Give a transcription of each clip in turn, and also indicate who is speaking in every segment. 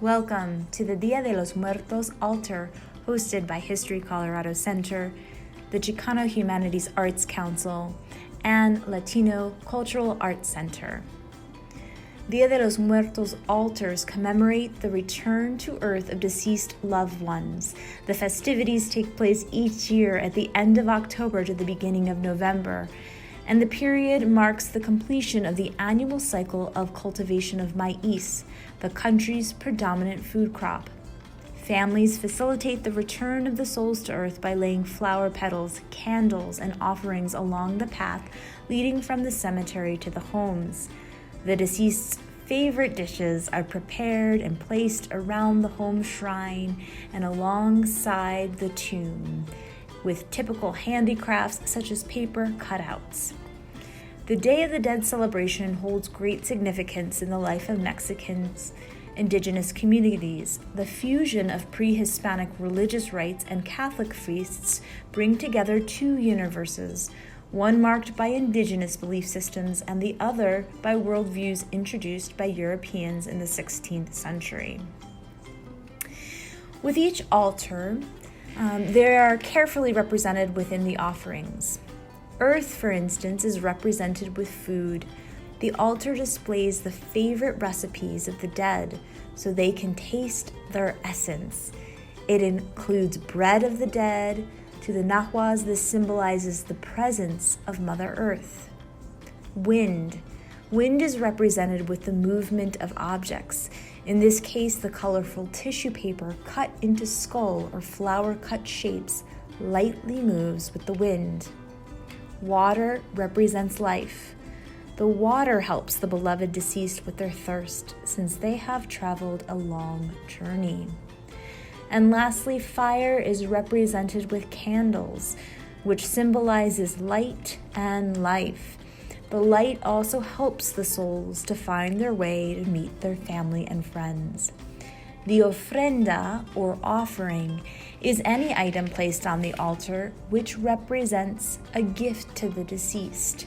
Speaker 1: Welcome to the Dia de los Muertos altar hosted by History Colorado Center, the Chicano Humanities Arts Council, and Latino Cultural Arts Center. Dia de los Muertos altars commemorate the return to earth of deceased loved ones. The festivities take place each year at the end of October to the beginning of November, and the period marks the completion of the annual cycle of cultivation of maize, the country's predominant food crop. Families facilitate the return of the souls to earth by laying flower petals, candles, and offerings along the path leading from the cemetery to the homes. The deceased's favorite dishes are prepared and placed around the home shrine and alongside the tomb, with typical handicrafts such as paper cutouts. The Day of the Dead celebration holds great significance in the life of Mexicans, indigenous communities. The fusion of pre-Hispanic religious rites and Catholic feasts bring together two universes, one marked by indigenous belief systems and the other by worldviews introduced by Europeans in the 16th century. With each altar, they are carefully represented within the offerings. Earth, for instance, is represented with food. The altar displays the favorite recipes of the dead so they can taste their essence. It includes bread of the dead. To the Nahuas, this symbolizes the presence of Mother Earth. Wind. Wind is represented with the movement of objects. In this case, the colorful tissue paper cut into skull or flower-cut shapes lightly moves with the wind. Water represents life. The water helps the beloved deceased with their thirst, since they have traveled a long journey. And lastly, fire is represented with candles, which symbolizes light and life. The light also helps the souls to find their way to meet their family and friends. The ofrenda, or offering, is any item placed on the altar which represents a gift to the deceased,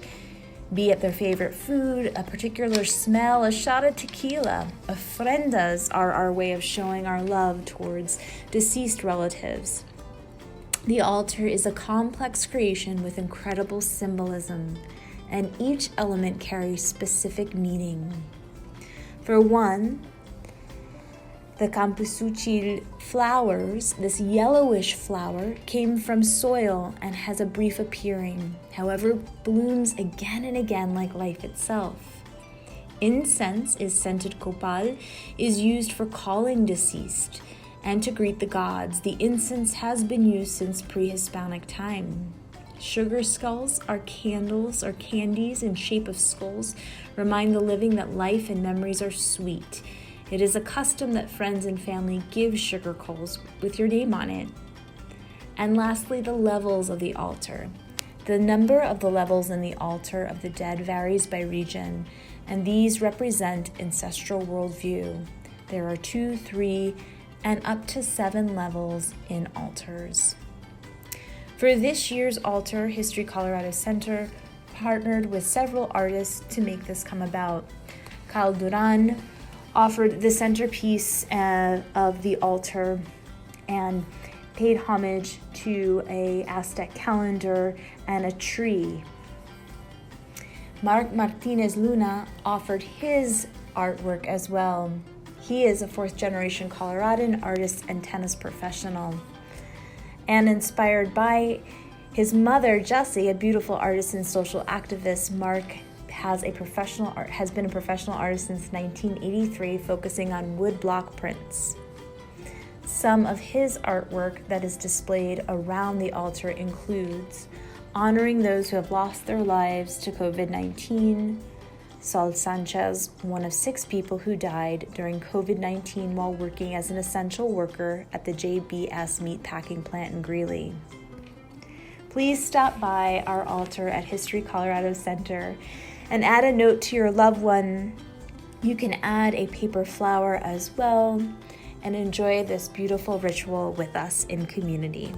Speaker 1: be it their favorite food, a particular smell, a shot of tequila. Ofrendas are our way of showing our love towards deceased relatives. The altar is a complex creation with incredible symbolism, and each element carries specific meaning. For one, the cempasúchil flowers, this yellowish flower, came from soil and has a brief appearing, however, blooms again and again like life itself. Incense is scented copal, is used for calling deceased and to greet the gods. The incense has been used since pre-Hispanic time. Sugar skulls are candles or candies in shape of skulls, remind the living that life and memories are sweet. It is a custom that friends and family give sugar coals with your name on it. And lastly, the levels of the altar. The number of the levels in the altar of the dead varies by region, and these represent ancestral worldview. There are 2, 3, and up to 7 levels in altars. For this year's altar, History Colorado Center partnered with several artists to make this come about. Kyle Duran offered the centerpiece of the altar and paid homage to an Aztec calendar and a tree. Mark Martinez Luna offered his artwork as well. He is a fourth-generation Coloradan artist and tennis professional. And inspired by his mother, Jessie, a beautiful artist and social activist, Mark has been a professional artist since 1983, focusing on woodblock prints. Some of his artwork that is displayed around the altar includes honoring those who have lost their lives to COVID-19. Sol Sanchez, one of 6 people who died during COVID-19 while working as an essential worker at the JBS meatpacking plant in Greeley. Please stop by our altar at History Colorado Center and add a note to your loved one. You can add a paper flower as well and enjoy this beautiful ritual with us in community.